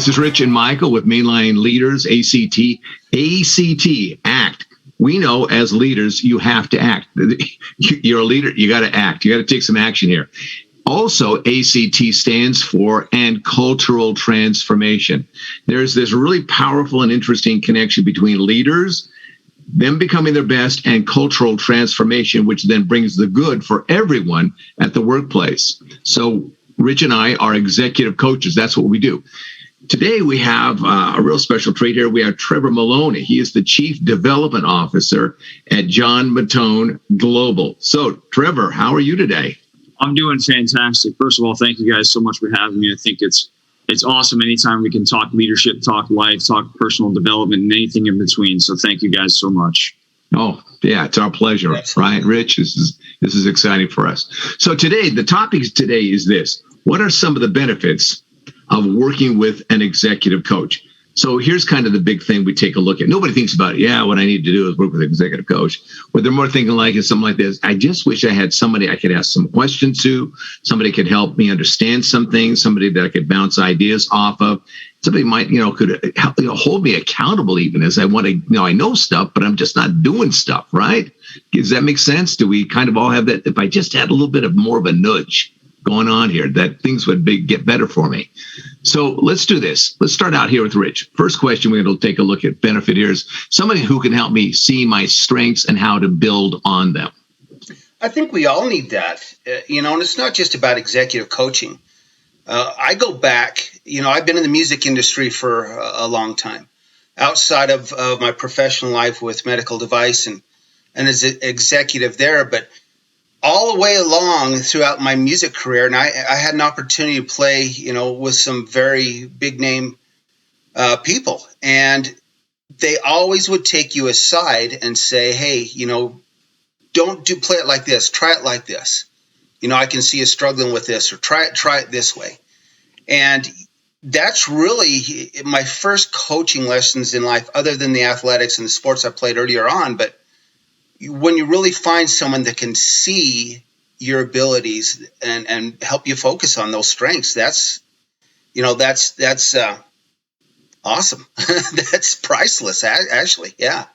This is Rich and Maikel with Mainline Leaders, ACT. ACT, act. We know as leaders, you have to act. You're a leader, you got to act. You got to take some action here. Also, ACT stands for and cultural transformation. There's this really powerful and interesting connection between leaders, them becoming their best, and cultural transformation, which then brings the good for everyone at the workplace. So Rich and I are executive coaches. That's what we do. Today, we have a real special treat here. We have Trevor Maloney. He is the Chief Development Officer at John Mattone Global. So, Trevor, how are you today? I'm doing fantastic. First of all, thank you guys so much for having me. I think it's awesome anytime we can talk leadership, talk life, talk personal development, and anything in between. So thank you guys so much. Oh, yeah, it's our pleasure. Right, Rich? This is exciting for us. So today, the topic today is this. What are some of the benefits of working with an executive coach? So here's kind of the big thing we take a look at. Nobody thinks about it. Yeah, what I need to do is work with an executive coach. What they're more thinking like is something like this. I just wish I had somebody I could ask some questions to, somebody could help me understand something, somebody that I could bounce ideas off of. Somebody might, could help, hold me accountable even as I want to, I know stuff, but I'm just not doing stuff, right? Does that make sense? Do we kind of all have that? If I just had a little bit of more of a nudge going on here, that things would get better for me. So let's do this. Let's start out here with Rich. First question we're going to take a look at benefit here is somebody who can help me see my strengths and how to build on them. I think we all need that, and it's not just about executive coaching. I go back, I've been in the music industry for a long time, outside of my professional life with medical device and as an executive there, but all the way along throughout my music career, and I had an opportunity to play, with some very big name people, and they always would take you aside and say, "Hey, don't play it like this. Try it like this. I can see you struggling with this, or try it this way." And that's really my first coaching lessons in life, other than the athletics and the sports I played earlier on, but when you really find someone that can see your abilities and help you focus on those strengths, that's awesome. That's priceless, actually. Yeah.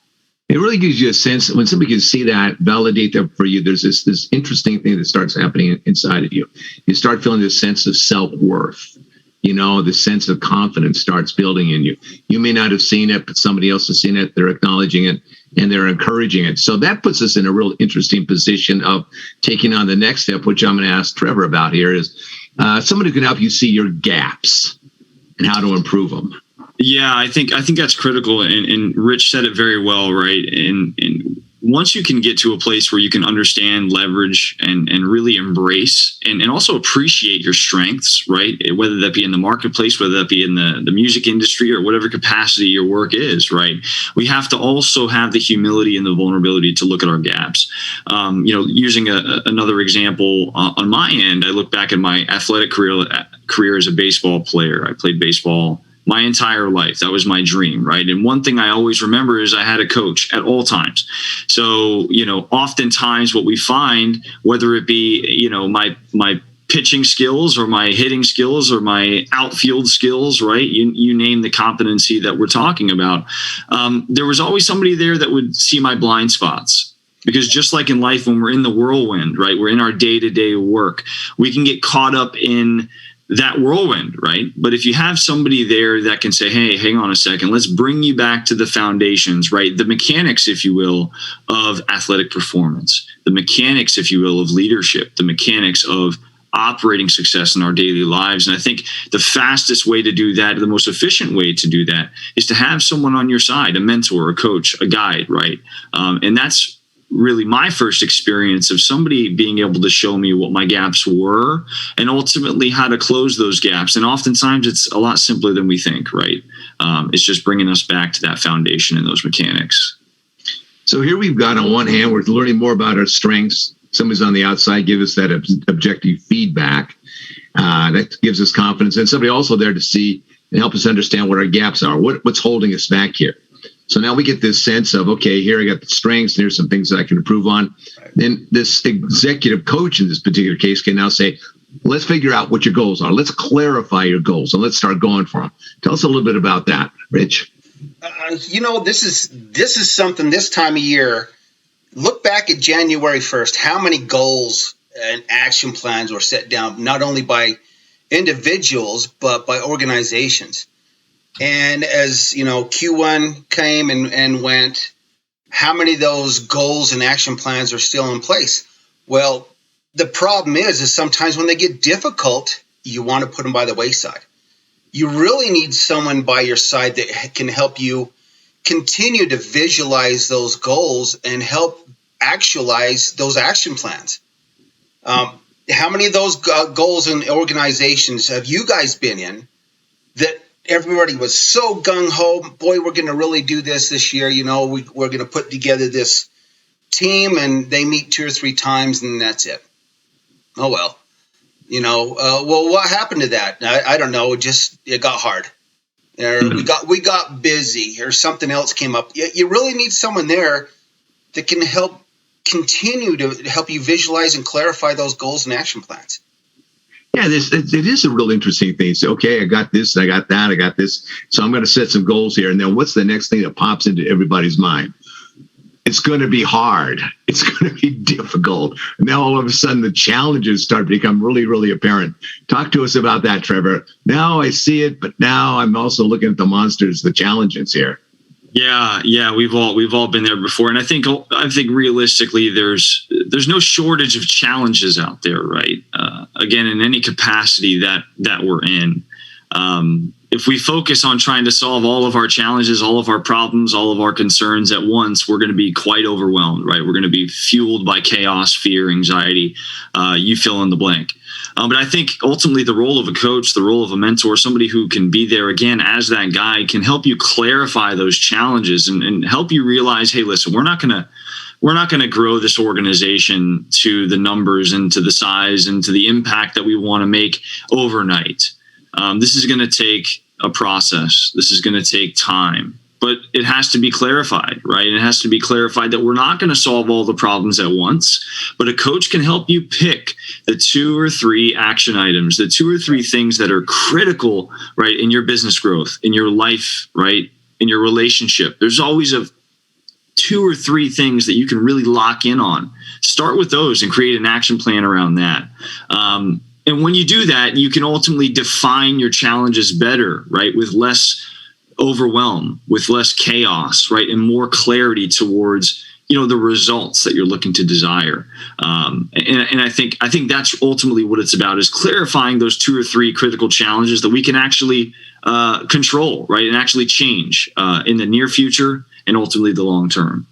It really gives you a sense when somebody can see that, validate that for you. There's this interesting thing that starts happening inside of you. You start feeling this sense of self-worth. The sense of confidence starts building in you. You may not have seen it, but somebody else has seen it. They're acknowledging it and they're encouraging it. So that puts us in a real interesting position of taking on the next step, which I'm going to ask Trevor about here, is somebody who can help you see your gaps and how to improve them. Yeah, I think that's critical, and Rich said it very well, right? And once you can get to a place where you can understand, leverage, and really embrace and also appreciate your strengths, right? Whether that be in the marketplace, whether that be in the music industry, or whatever capacity your work is, right? We have to also have the humility and the vulnerability to look at our gaps. Using another example on my end, I look back at my athletic career as a baseball player. I played baseball my entire life. That was my dream, right? And one thing I always remember is I had a coach at all times. So, oftentimes what we find, whether it be, my pitching skills or my hitting skills or my outfield skills, right? You name the competency that we're talking about. There was always somebody there that would see my blind spots. Because just like in life, when we're in the whirlwind, right? We're in our day-to-day work. We can get caught up in that whirlwind, right? But if you have somebody there that can say, "Hey, hang on a second, let's bring you back to the foundations," right? The mechanics, if you will, of athletic performance, the mechanics, if you will, of leadership, the mechanics of operating success in our daily lives. And I think the fastest way to do that, the most efficient way to do that, is to have someone on your side, a mentor, a coach, a guide, right? And that's really my first experience of somebody being able to show me what my gaps were and ultimately how to close those gaps. And oftentimes it's a lot simpler than we think, right? It's just bringing us back to that foundation and those mechanics. So here we've got, on one hand, we're learning more about our strengths. Somebody's on the outside give us that objective feedback that gives us confidence, and somebody also there to see and help us understand what our gaps are, what's holding us back here. So now we get this sense of, okay, here I got the strengths, and here's some things that I can improve on. Then this executive coach in this particular case can now say, Let's figure out what your goals are. Let's clarify your goals and let's start going for them. Tell us a little bit about that, Rich. This is something this time of year. Look back at January 1st. How many goals and action plans were set down, not only by individuals, but by organizations? And as Q1 came and went, how many of those goals and action plans are still in place? Well, the problem is sometimes when they get difficult, you want to put them by the wayside. You really need someone by your side that can help you continue to visualize those goals and help actualize those action plans. How many of those goals and organizations have you guys been in that everybody was so gung-ho, boy, we're going to really do this year, we're going to put together this team, and they meet 2 or 3 times and that's it. Oh, well. Well, what happened to that? I don't know. It got hard. Or we got busy, or something else came up. You really need someone there that can help continue to help you visualize and clarify those goals and action plans. Yeah, it is a real interesting thing. So, okay, I got this, I got that, I got this. So I'm going to set some goals here. And then what's the next thing that pops into everybody's mind? It's going to be hard. It's going to be difficult. And now all of a sudden the challenges start to become really, really apparent. Talk to us about that, Trevor. Now I see it, but now I'm also looking at the monsters, the challenges here. Yeah, we've all been there before, and I think realistically, there's no shortage of challenges out there, right? Again, in any capacity that we're in, if we focus on trying to solve all of our challenges, all of our problems, all of our concerns at once, we're going to be quite overwhelmed, right? We're going to be fueled by chaos, fear, anxiety. You fill in the blank. But I think ultimately the role of a coach, the role of a mentor, somebody who can be there again as that guide, can help you clarify those challenges and help you realize, hey, listen, we're not going to grow this organization to the numbers and to the size and to the impact that we want to make overnight. This is going to take a process. This is going to take time. But it has to be clarified, right? It has to be clarified that we're not going to solve all the problems at once, but a coach can help you pick the 2 or 3 action items, the 2 or 3 things that are critical, right, in your business growth, in your life, right, in your relationship. There's always 2 or 3 things that you can really lock in on. Start with those and create an action plan around that. And when you do that, you can ultimately define your challenges better, right, with less overwhelm, with less chaos, right, and more clarity towards the results that you're looking to desire. And I think that's ultimately what it's about, is clarifying those 2 or 3 critical challenges that we can actually control, right, and actually change in the near future and ultimately the long term.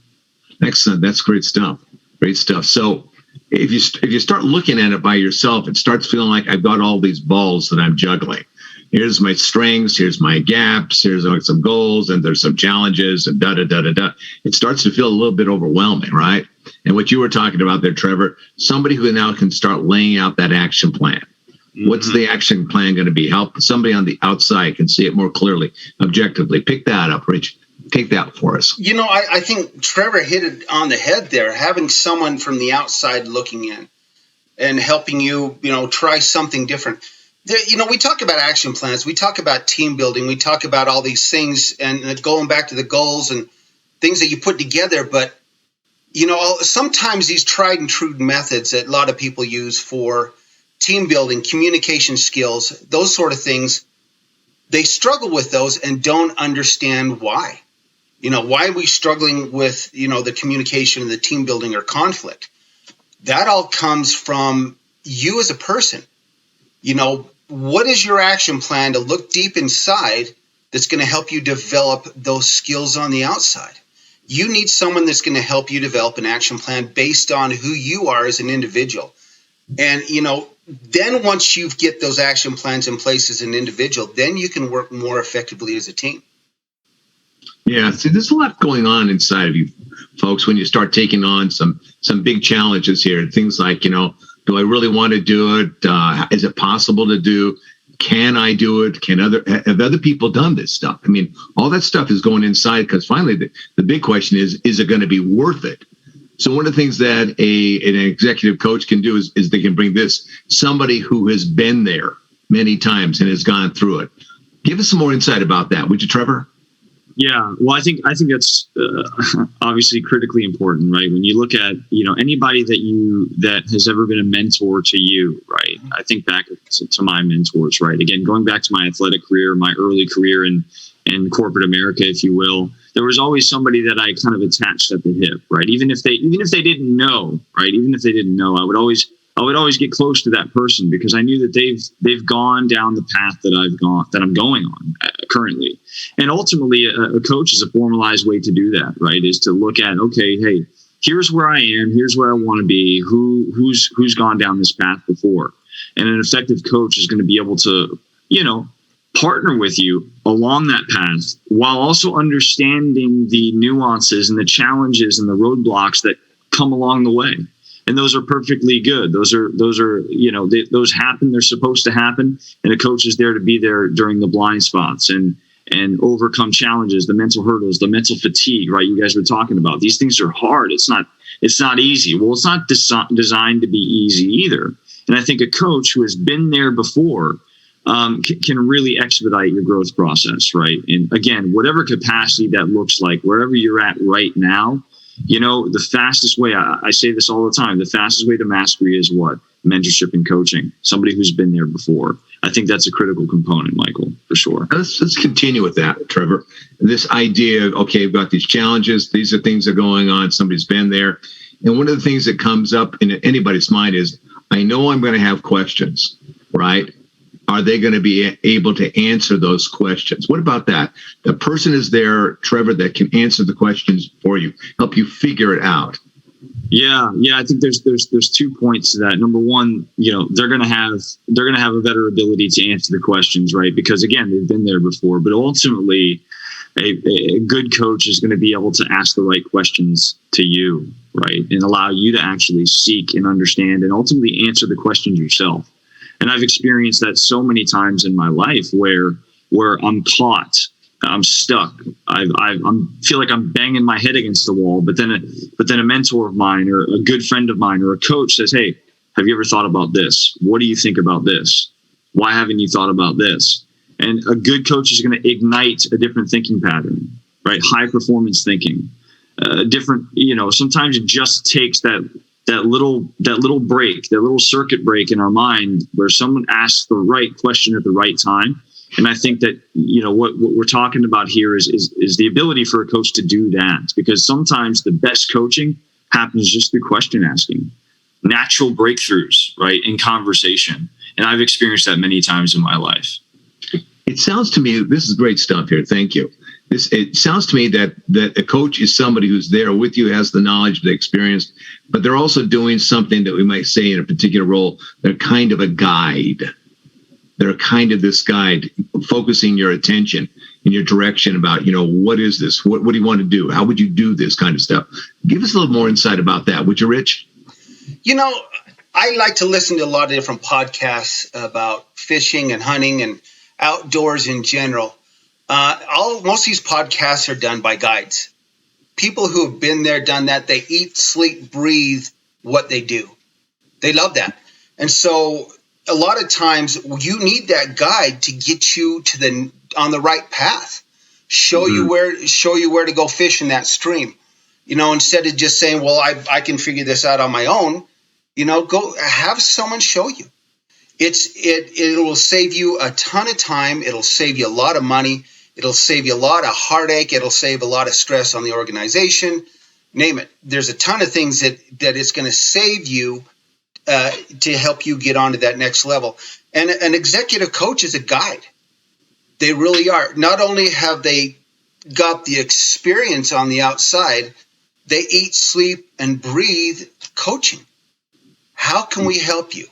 Excellent. That's great stuff. Great stuff. So if you start looking at it by yourself, it starts feeling like I've got all these balls that I'm juggling. Here's my strengths, here's my gaps, here's some goals, and there's some challenges, and da-da-da-da-da. It starts to feel a little bit overwhelming, right? And what you were talking about there, Trevor, somebody who now can start laying out that action plan. Mm-hmm. What's the action plan going to be? Help somebody on the outside can see it more clearly, objectively. Pick that up, Rich. Take that for us. I think Trevor hit it on the head there, having someone from the outside looking in and helping you, try something different. We talk about action plans, we talk about team building, we talk about all these things and going back to the goals and things that you put together. But, sometimes these tried and true methods that a lot of people use for team building, communication skills, those sort of things, they struggle with those and don't understand why. Why are we struggling with, the communication and the team building or conflict? That all comes from you as a person. What is your action plan to look deep inside that's going to help you develop those skills on the outside? You need someone that's going to help you develop an action plan based on who you are as an individual. And, then once you get those action plans in place as an individual, then you can work more effectively as a team. Yeah, see, there's a lot going on inside of you, folks, when you start taking on some big challenges here. Things like, do I really want to do it? Is it possible to do? Can I do it? Have other people done this stuff? All that stuff is going inside, because finally the big question is it going to be worth it? So one of the things that an executive coach can do is they can bring somebody who has been there many times and has gone through it. Give us some more insight about that, would you, Trevor? Yeah, well, I think that's obviously critically important, right? When you look at anybody that has ever been a mentor to you, right? I think back to my mentors, right? Again, going back to my athletic career, my early career in corporate America, if you will, there was always somebody that I kind of attached at the hip, right? Even if they didn't know, right? Even if they didn't know, I would always get close to that person because I knew that they've gone down the path that I'm going on currently. And ultimately, a coach is a formalized way to do that, right? Is to look at, okay, hey, here's where I am, here's where I want to be, who's gone down this path before. And an effective coach is going to be able to, partner with you along that path while also understanding the nuances and the challenges and the roadblocks that come along the way. And those are perfectly good. Those happen. They're supposed to happen. And a coach is there to be there during the blind spots and overcome challenges, the mental hurdles, the mental fatigue, right? You guys were talking about these things are hard. It's not easy. Well, it's not designed to be easy either. And I think a coach who has been there before can really expedite your growth process, right? And again, whatever capacity that looks like, wherever you're at right now, the fastest way, I say this all the time, the fastest way to mastery is what? Mentorship and coaching. Somebody who's been there before. I think that's a critical component, Michael, for sure. Let's continue with that, Trevor. This idea of, okay, we've got these challenges. These are things that are going on. Somebody's been there. And one of the things that comes up in anybody's mind is, I know I'm going to have questions, right? Are they going to be able to answer those questions? What about that? The person is there, Trevor, that can answer the questions for you, help you figure it out. Yeah. I think there's 2 points to that. Number one, they're going to have a better ability to answer the questions, right? Because again, they've been there before. But ultimately, a good coach is going to be able to ask the right questions to you, right, and allow you to actually seek and understand and ultimately answer the questions yourself. And I've experienced that so many times in my life where I'm caught, I'm stuck. I feel like I'm banging my head against the wall. But then a mentor of mine or a good friend of mine or a coach says, "Hey, have you ever thought about this? What do you think about this? Why haven't you thought about this?" And a good coach is going to ignite a different thinking pattern, right? High performance thinking, different. Sometimes it just takes that little break, that little circuit break in our mind where someone asks the right question at the right time. And I think that, what we're talking about here is the ability for a coach to do that, because sometimes the best coaching happens just through question asking, natural breakthroughs, right, in conversation. And I've experienced that many times in my life. It sounds to me, this is great stuff here. Thank you. It sounds to me that a coach is somebody who's there with you, has the knowledge, the experience, but they're also doing something that we might say in a particular role. They're kind of a guide. They're kind of this guide, focusing your attention in your direction about, what is this? What do you want to do? How would you do this kind of stuff? Give us a little more insight about that, would you, Rich? I like to listen to a lot of different podcasts about fishing and hunting and outdoors in general. Most of these podcasts are done by guides, people who have been there, done that. They eat, sleep, breathe what they do. They love that. And so a lot of times you need that guide to get you on the right path, show you where to go fish in that stream, instead of just saying, well, I can figure this out on my own, go have someone show you. It will save you a ton of time. It'll save you a lot of money. It'll save you a lot of heartache. It'll save a lot of stress on the organization. Name it. There's a ton of things that it's going to save you to help you get onto that next level. And an executive coach is a guide. They really are. Not only have they got the experience on the outside, they eat, sleep, and breathe coaching. How can we help you?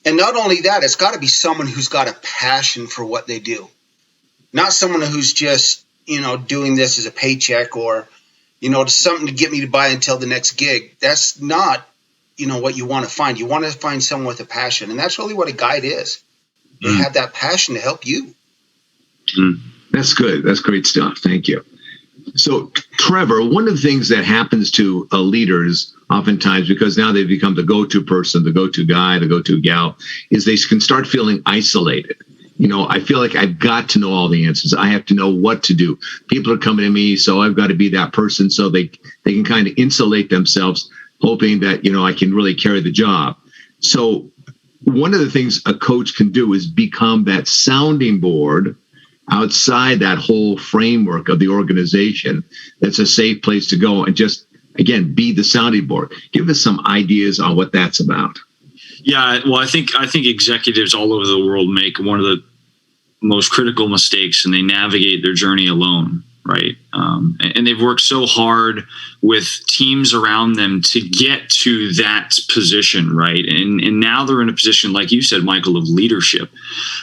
And not only that, it's got to be someone who's got a passion for what they do. Not someone who's just, doing this as a paycheck or, something to get me to buy until the next gig. That's not, what you want to find. You want to find someone with a passion. And that's really what a guide is. They have that passion to help you. That's good. That's great stuff. Thank you. So Trevor, one of the things that happens to leaders oftentimes, because now they've become the go-to person, the go-to guy, the go-to gal, is they can start feeling isolated. I feel like I've got to know all the answers. I have to know what to do. People are coming to me, so I've got to be that person, so they can kind of insulate themselves, hoping that, I can really carry the job. So one of the things a coach can do is become that sounding board outside that whole framework of the organization. That's a safe place to go and just, again, be the sounding board. Give us some ideas on what that's about. Yeah, well, I think executives all over the world make one of the most critical mistakes, and they navigate their journey alone, right? And they've worked so hard with teams around them to get to that position, right? And now they're in a position, like you said, Michael, of leadership.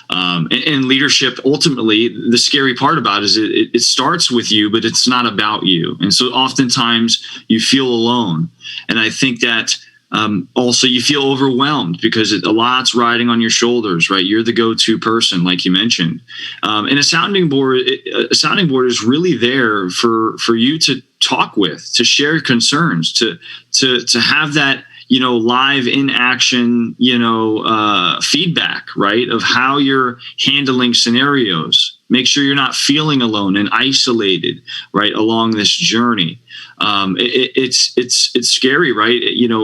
And leadership, ultimately, the scary part about it is it starts with you, but it's not about you. And so oftentimes you feel alone. And I think that also you feel overwhelmed because a lot's riding on your shoulders, right? You're the go-to person, like you mentioned. And a sounding board is really there for you to talk with, to share concerns, to have that, live in action, feedback, right? Of how you're handling scenarios. Make sure you're not feeling alone and isolated, right, along this journey. It's scary, right?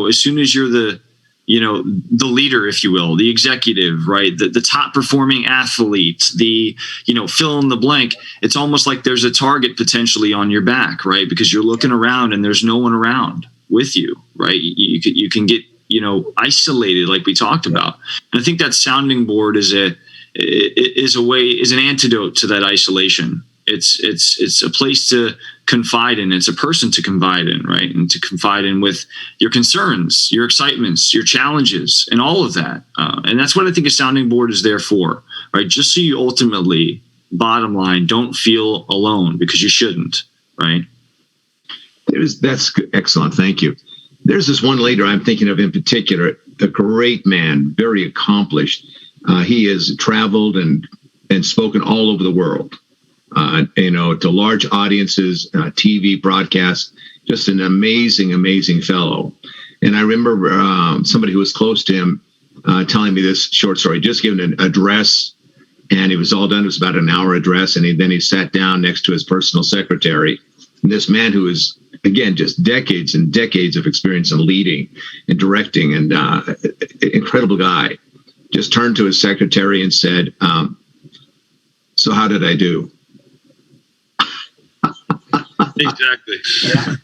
As soon as you're the leader, if you will, the executive, right? The top performing athlete, fill in the blank. It's almost like there's a target potentially on your back, right? Because you're looking around and there's no one around with you, right? You can get, isolated, like we talked about. And I think that sounding board is an antidote to that isolation. It's a place to confide in. It's a person to confide in, right? And to confide in with your concerns, your excitements, your challenges, and all of that. And that's what I think a sounding board is there for, right? Just so you ultimately, bottom line, don't feel alone, because you shouldn't, right? That's excellent. Thank you. There's this one leader I'm thinking of in particular, a great man, very accomplished. He has traveled and spoken all over the world. To large audiences, TV broadcasts, just an amazing, amazing fellow. And I remember somebody who was close to him telling me this short story, just giving an address, and it was all done. It was about an hour address. And then he sat down next to his personal secretary. And this man who is, again, just decades and decades of experience in leading and directing, and incredible guy, just turned to his secretary and said, so how did I do? Exactly. Yeah.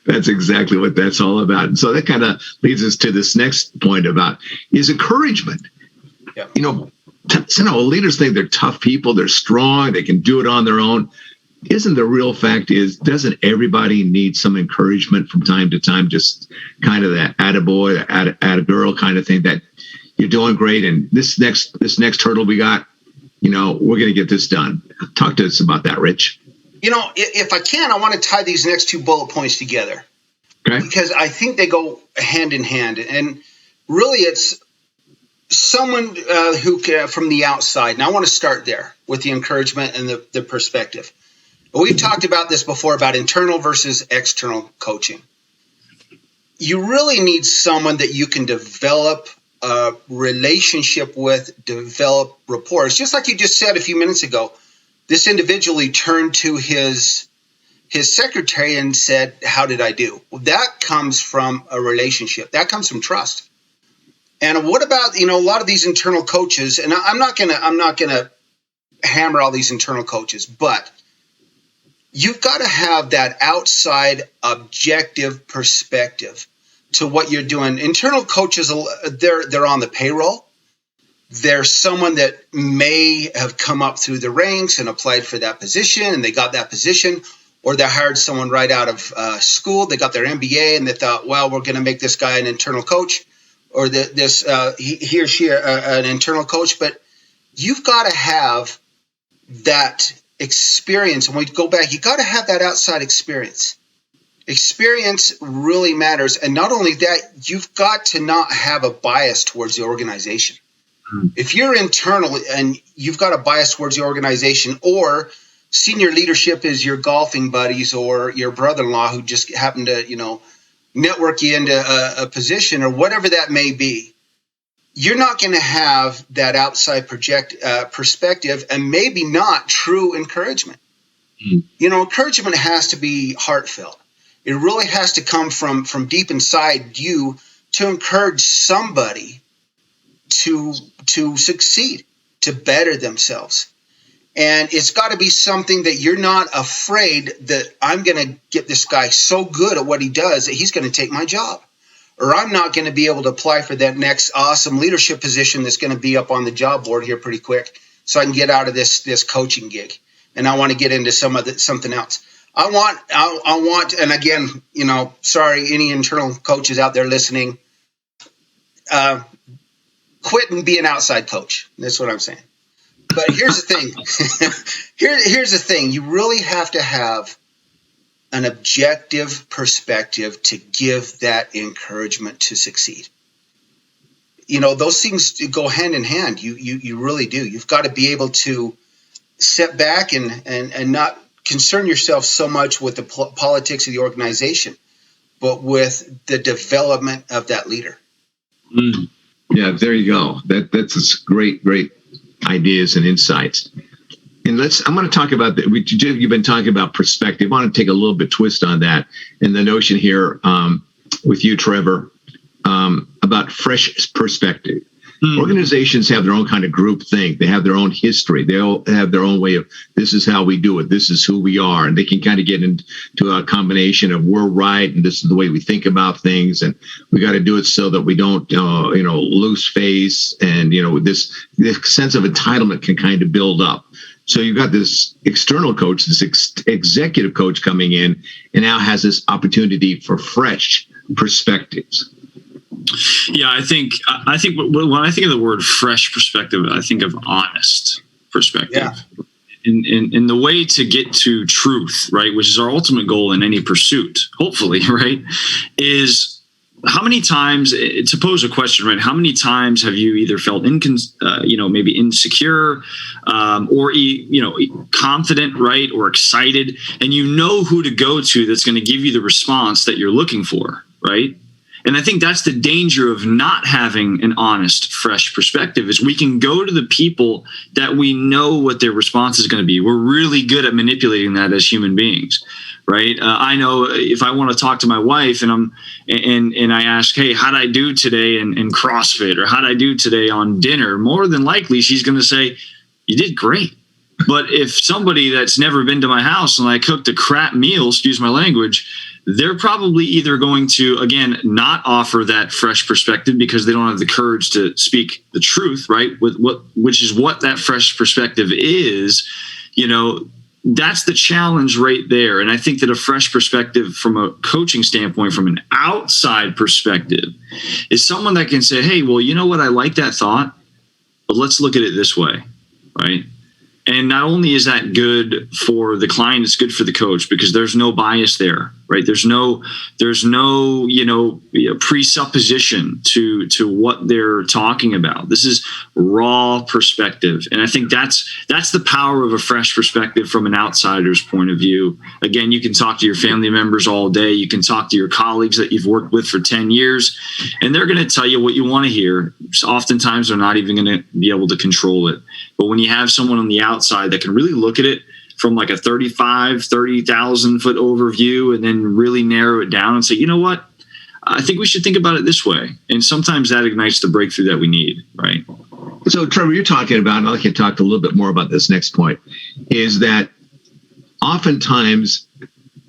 That's exactly what that's all about. And so that kind of leads us to this next point about is encouragement. Yeah. Leaders think they're tough people, they're strong, they can do it on their own. Isn't the real fact is, doesn't everybody need some encouragement from time to time? Just kind of that attaboy, attagirl kind of thing, that you're doing great, and this next hurdle we got, we're going to get this done. Talk to us about that, Rich. If I can, I want to tie these next two bullet points together, okay, because I think they go hand in hand. And really, it's someone who can, from the outside. And I want to start there with the encouragement and the perspective. But we've talked about this before, about internal versus external coaching. You really need someone that you can develop a relationship with, develop rapport. It's just like you just said a few minutes ago. This individual, he turned to his secretary and said, how did I do? Well, that comes from a relationship. That comes from trust. And what about, a lot of these internal coaches, and I'm not gonna hammer all these internal coaches, but you've got to have that outside objective perspective to what you're doing. Internal coaches, they're on the payroll. There's someone that may have come up through the ranks and applied for that position, and they got that position, or they hired someone right out of school. They got their MBA, and they thought, well, we're going to make this guy an internal coach, or he or she an internal coach. But you've got to have that experience. When we go back, you got to have that outside experience. Experience really matters. And not only that, you've got to not have a bias towards the organization. If you're internal and you've got a bias towards the organization, or senior leadership is your golfing buddies or your brother-in-law who just happen to, network you into a position or whatever that may be, you're not going to have that outside perspective and maybe not true encouragement. Encouragement has to be heartfelt. It really has to come from deep inside you to encourage somebody to succeed, to better themselves. And it's got to be something that you're not afraid that I'm going to get this guy so good at what he does that he's going to take my job. Or I'm not going to be able to apply for that next awesome leadership position that's going to be up on the job board here pretty quick so I can get out of this coaching gig. And I want to get into something else. I want, and again, sorry, any internal coaches out there listening, quit and be an outside coach. That's what I'm saying. But here's the thing. Here's the thing. You really have to have an objective perspective to give that encouragement to succeed. Those things go hand in hand. You really do. You've got to be able to step back and not concern yourself so much with the politics of the organization, but with the development of that leader. Yeah, there you go. That's great ideas and insights. And I'm going to talk about that. You've been talking about perspective. I want to take a little bit twist on that and the notion here with you, Trevor, about fresh perspective. Organizations have their own kind of group think. They have their own history. They all have their own way of, this is how we do it. This is who we are. And they can kind of get into a combination of we're right and this is the way we think about things. And we got to do it so that we don't, lose face. And, this sense of entitlement can kind of build up. So you've got this external coach, this executive coach coming in and now has this opportunity for fresh perspectives. Yeah, I think when I think of the word fresh perspective, I think of honest perspective. Yeah. In the way to get to truth, right, which is our ultimate goal in any pursuit, hopefully, right, is how many times, to pose a question, right, how many times have you either felt maybe insecure or confident, right, or excited, and you know who to go to that's going to give you the response that you're looking for, right? And I think that's the danger of not having an honest, fresh perspective is we can go to the people that we know what their response is going to be. We're really good at manipulating that as human beings, right? I know if I want to talk to my wife and I ask, hey, how'd I do today in CrossFit or how'd I do today on dinner? More than likely, she's going to say, you did great. But if somebody that's never been to my house and I cooked a crap meal, excuse my language, they're probably either going to, again, not offer that fresh perspective because they don't have the courage to speak the truth, right? Which is what that fresh perspective is, that's the challenge right there. And I think that a fresh perspective from a coaching standpoint, from an outside perspective, is someone that can say, hey, well, you know what? I like that thought, but let's look at it this way, right? And not only is that good for the client, it's good for the coach because there's no bias there, right? There's no presupposition to what they're talking about. This is raw perspective. And I think that's the power of a fresh perspective from an outsider's point of view. Again, you can talk to your family members all day. You can talk to your colleagues that you've worked with for 10 years, and they're going to tell you what you want to hear. Oftentimes, they're not even going to be able to control it. But when you have someone on the outside that can really look at it from like a 30,000 foot overview and then really narrow it down and say, you know what, I think we should think about it this way. And sometimes that ignites the breakthrough that we need, right? So Trevor, you're talking about, and I can talk a little bit more about this next point, is that oftentimes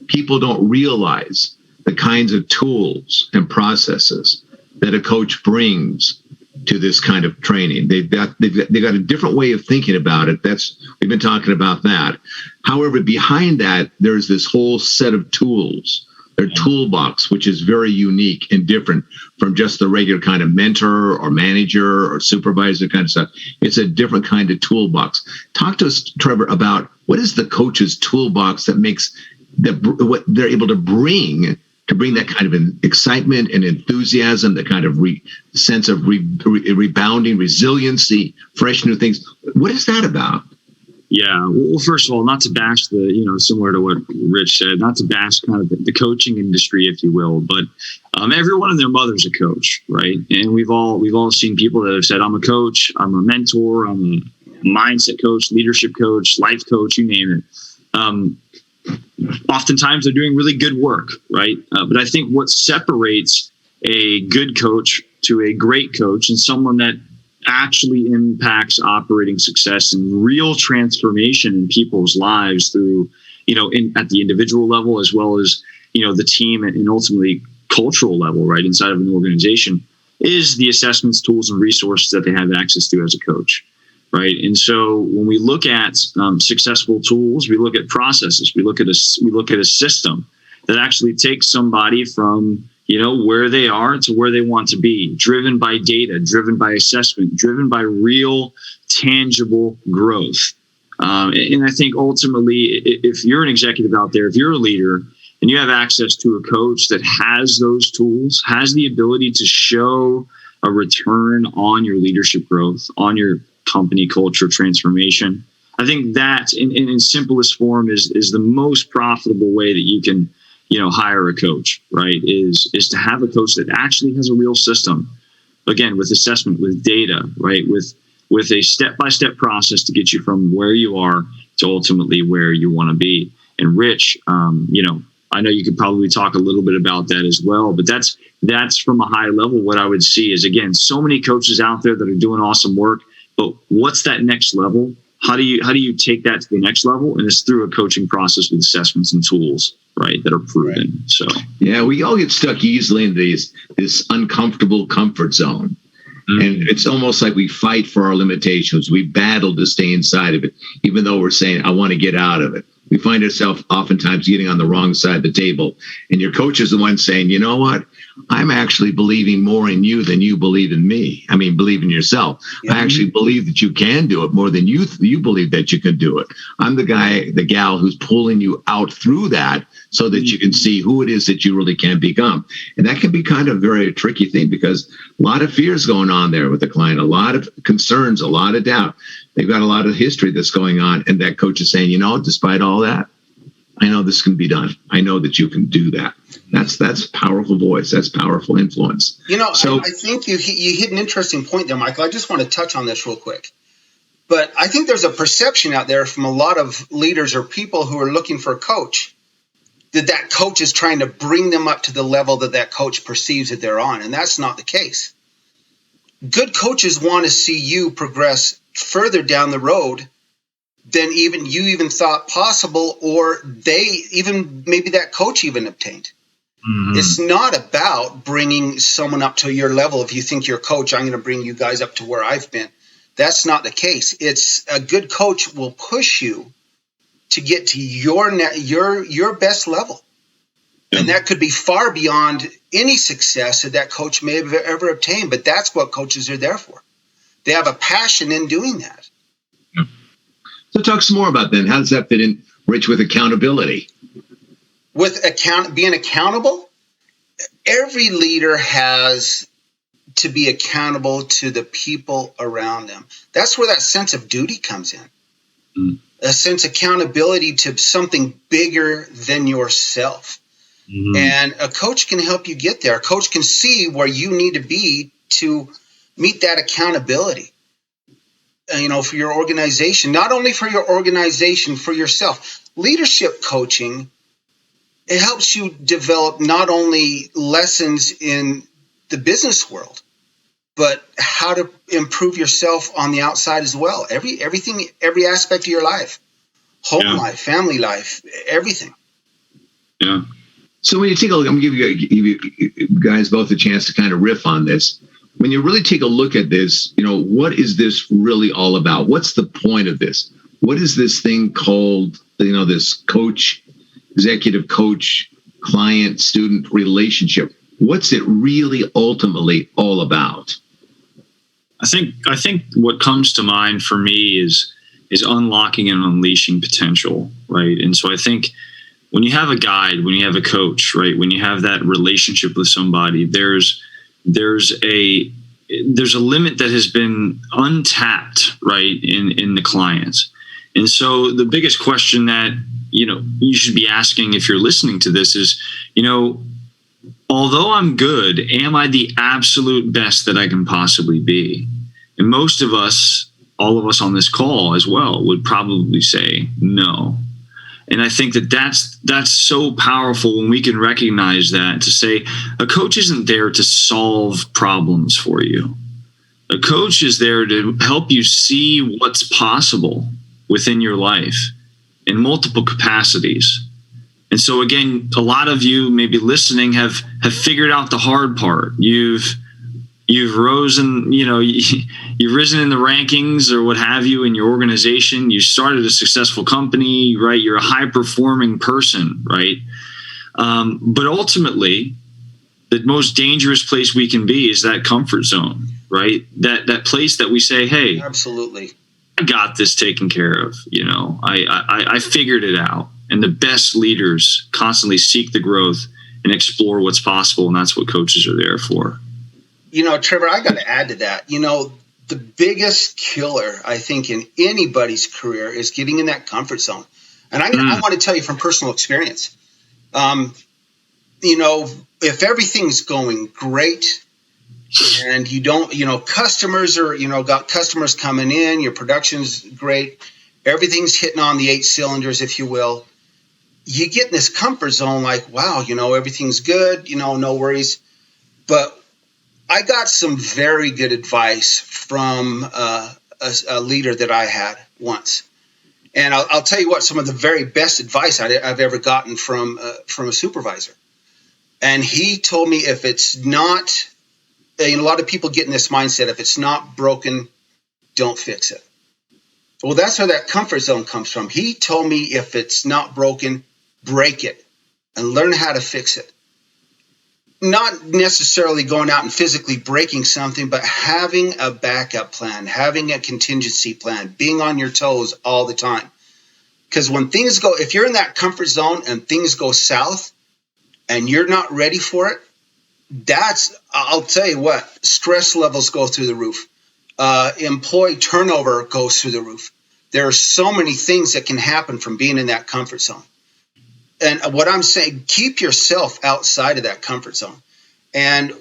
people don't realize the kinds of tools and processes that a coach brings to this kind of training. They've got a different way of thinking about it. We've been talking about that. However, behind that, there's this whole set of tools, their toolbox, which is very unique and different from just the regular kind of mentor or manager or supervisor kind of stuff. It's a different kind of toolbox. Talk to us, Trevor, about what is the coach's toolbox that makes what they're able to bring that kind of excitement and enthusiasm, that kind of sense of rebounding, resiliency, fresh new things. What is that about? Yeah. Well, first of all, not to bash similar to what Rich said, not to bash kind of the coaching industry, if you will, but everyone and their mother's a coach, right? And we've all seen people that have said, I'm a coach, I'm a mentor, I'm a mindset coach, leadership coach, life coach, you name it. Oftentimes they're doing really good work, right? But I think what separates a good coach to a great coach and someone that actually impacts operating success and real transformation in people's lives through, at the individual level, as well as, the team and ultimately cultural level, right, inside of an organization, is the assessments, tools, and resources that they have access to as a coach, right? And so when we look at successful tools, we look at processes, we look at a system that actually takes somebody from where they are to where they want to be, driven by data, driven by assessment, driven by real, tangible growth. And I think ultimately, if you're an executive out there, if you're a leader, and you have access to a coach that has those tools, has the ability to show a return on your leadership growth, on your company culture transformation, I think that in simplest form is the most profitable way that you can hire a coach, right? Is to have a coach that actually has a real system, again, with assessment, with data, right? With a step-by-step process to get you from where you are to ultimately where you want to be. And Rich, I know you could probably talk a little bit about that as well, but that's from a high level. What I would see is, again, so many coaches out there that are doing awesome work, but what's that next level? How do you take that to the next level? And it's through a coaching process with assessments and tools, right, that are proven. Right. So yeah, we all get stuck easily in this uncomfortable comfort zone. Mm-hmm. And it's almost like we fight for our limitations. We battle to stay inside of it, even though we're saying, I want to get out of it. We find ourselves oftentimes getting on the wrong side of the table. And your coach is the one saying, you know what? I'm actually believing more in you than you believe in me. I mean, believe in yourself. Yeah. I actually believe that you can do it more than you believe that you can do it. I'm the gal who's pulling you out through that so that you can see who it is that you really can become. And that can be kind of a very tricky thing because a lot of fears going on there with the client, a lot of concerns, a lot of doubt. They've got a lot of history that's going on. And that coach is saying, despite all that, I know this can be done. I know that you can do that. That's powerful voice. That's powerful influence. So I think you hit an interesting point there, Michael. I just want to touch on this real quick. But I think there's a perception out there from a lot of leaders or people who are looking for a coach that coach is trying to bring them up to the level that coach perceives that they're on. And that's not the case. Good coaches want to see you progress further down the road than you thought possible, or maybe that coach even obtained. Mm-hmm. It's not about bringing someone up to your level. If you think you're a coach, I'm going to bring you guys up to where I've been. That's not the case. It's a good coach will push you to get to your best level. Yeah. And that could be far beyond any success that coach may have ever obtained. But that's what coaches are there for. They have a passion in doing that. Yeah. So talk some more about that. How does that fit in, Rich, with accountability? With being accountable, every leader has to be accountable to the people around them. That's where that sense of duty comes in. Mm. A sense of accountability to something bigger than yourself. Mm-hmm. And a coach can help you get there. A coach can see where you need to be to meet that accountability. For your organization, not only for your organization, for yourself. Leadership coaching, it helps you develop not only lessons in the business world, but how to improve yourself on the outside as well. Every aspect of your life, home life, family life, everything. Yeah. So when you take a look, I'm going to give you guys both a chance to kind of riff on this. When you really take a look at this, what is this really all about? What's the point of this? What is this thing called, this executive coach, client, student relationship? What's it really ultimately all about? I think what comes to mind for me is unlocking and unleashing potential, right? And so I think when you have a guide, when you have a coach, right, when you have that relationship with somebody, there's a limit that has been untapped, right, in the clients. And so the biggest question that, you should be asking if you're listening to this is, although I'm good, am I the absolute best that I can possibly be? And most of us, all of us on this call as well, would probably say no. And I think that that's so powerful when we can recognize that, to say a coach isn't there to solve problems for you. A coach is there to help you see what's possible within your life in multiple capacities. And so again, a lot of you maybe listening have figured out the hard part. You've risen, you've risen in the rankings or what have you in your organization. You started a successful company, right? You're a high performing person, right? But ultimately, the most dangerous place we can be is that comfort zone, right? That place that we say, hey, absolutely, I got this taken care of. I figured it out. And the best leaders constantly seek the growth and explore what's possible. And that's what coaches are there for. Trevor, I got to add to that. The biggest killer, I think, in anybody's career is getting in that comfort zone. And I want to tell you from personal experience, if everything's going great and you don't, customers are, got customers coming in, your production's great, everything's hitting on the 8 cylinders, if you will, you get in this comfort zone like, wow, everything's good, no worries. But I got some very good advice from a leader that I had once. And I'll tell you what, some of the very best advice I've ever gotten from a supervisor. And he told me, if it's not, a lot of people get in this mindset, if it's not broken, don't fix it. Well, that's where that comfort zone comes from. He told me, if it's not broken, break it and learn how to fix it. Not necessarily going out and physically breaking something, but having a backup plan, having a contingency plan, being on your toes all the time. Because when things go, if you're in that comfort zone and things go south and you're not ready for it, I'll tell you what, stress levels go through the roof. Employee turnover goes through the roof. There are so many things that can happen from being in that comfort zone. And what I'm saying, keep yourself outside of that comfort zone. And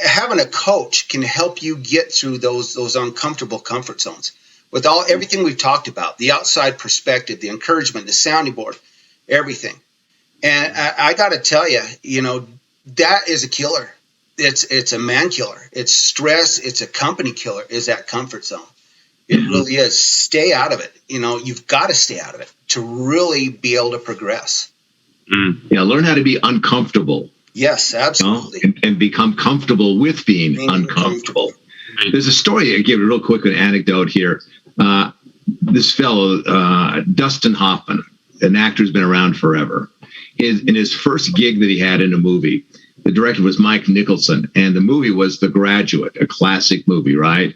having a coach can help you get through those uncomfortable comfort zones with everything we've talked about, the outside perspective, the encouragement, the sounding board, everything. And I got to tell you, that is a killer. It's a man killer. It's stress. It's a company killer, is that comfort zone. It really is. Stay out of it. You've got to stay out of it to really be able to progress. Yeah, learn how to be uncomfortable. Yes, absolutely. And become comfortable with being uncomfortable. There's a story, I'll give a real quick anecdote here. This fellow, Dustin Hoffman, an actor who's been around forever, in his first gig that he had in a movie, the director was Mike Nicholson, and the movie was The Graduate, a classic movie, right?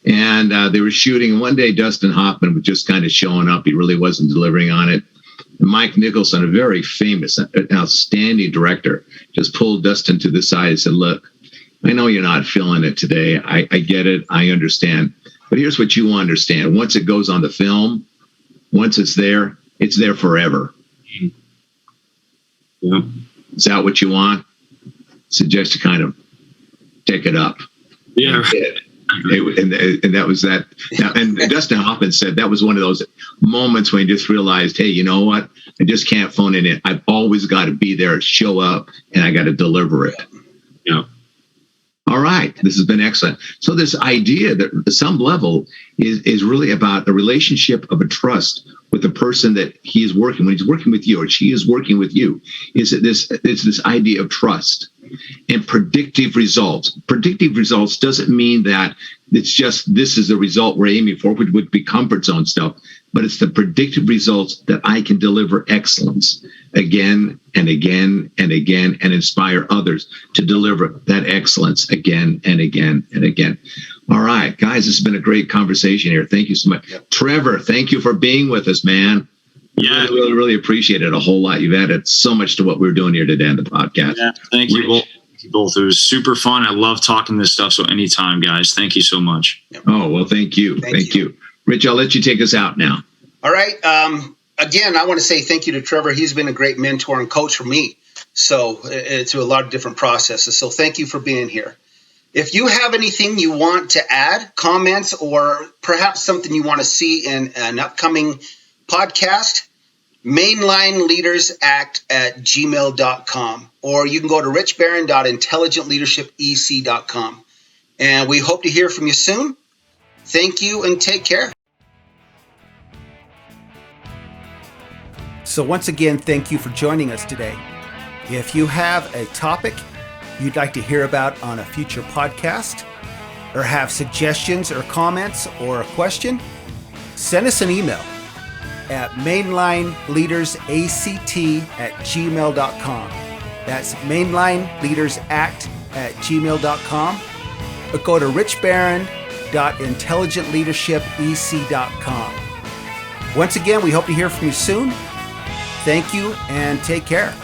And they were shooting, and one day Dustin Hoffman was just kind of showing up. He really wasn't delivering on it. And Mike Nicholson, a very famous, outstanding director, just pulled Dustin to the side and said, look, I know you're not feeling it today. I get it. I understand. But here's what you understand. Once it goes on the film, once it's there forever. Yeah. Is that what you want? Suggest you kind of take it up. Yeah. And that was that. Now, and Dustin Hoffman said that was one of those moments when he just realized, hey, you know what? I just can't phone it in. I've always got to be there, show up, and I got to deliver it. Yeah. All right. This has been excellent. So this idea that at some level is really about a relationship of a trust with the person that he is working, when he's working with you or she is working with you, is this idea of trust. And predictive results. Predictive results doesn't mean that it's just this is the result we're aiming for, which would be comfort zone stuff, but it's the predictive results that I can deliver excellence again and again and again and inspire others to deliver that excellence again and again and again. All right, guys, this has been a great conversation here. Thank you so much. Yep. Trevor, thank you for being with us, man. Yeah, really appreciate it a whole lot. You've added so much to what we're doing here today on the podcast. Yeah, thank you both. It was super fun. I love talking this stuff. So anytime, guys. Thank you so much. Oh, well, thank you. Thank you. Rich, I'll let you take us out now. All right. Again, I want to say thank you to Trevor. He's been a great mentor and coach for me. So through a lot of different processes. So thank you for being here. If you have anything you want to add, comments, or perhaps something you want to see in an upcoming podcast, mainlineleadersact@gmail.com, or you can go to richbarron.intelligentleadershipec.com. And we hope to hear from you soon. Thank you and take care. So once again, thank you for joining us today. If you have a topic you'd like to hear about on a future podcast, or have suggestions or comments or a question, send us an email at mainlineleadersact@gmail.com. That's mainlineleadersact@gmail.com. Or go to richbarron.intelligentleadershipec.com. Once again, we hope to hear from you soon. Thank you and take care.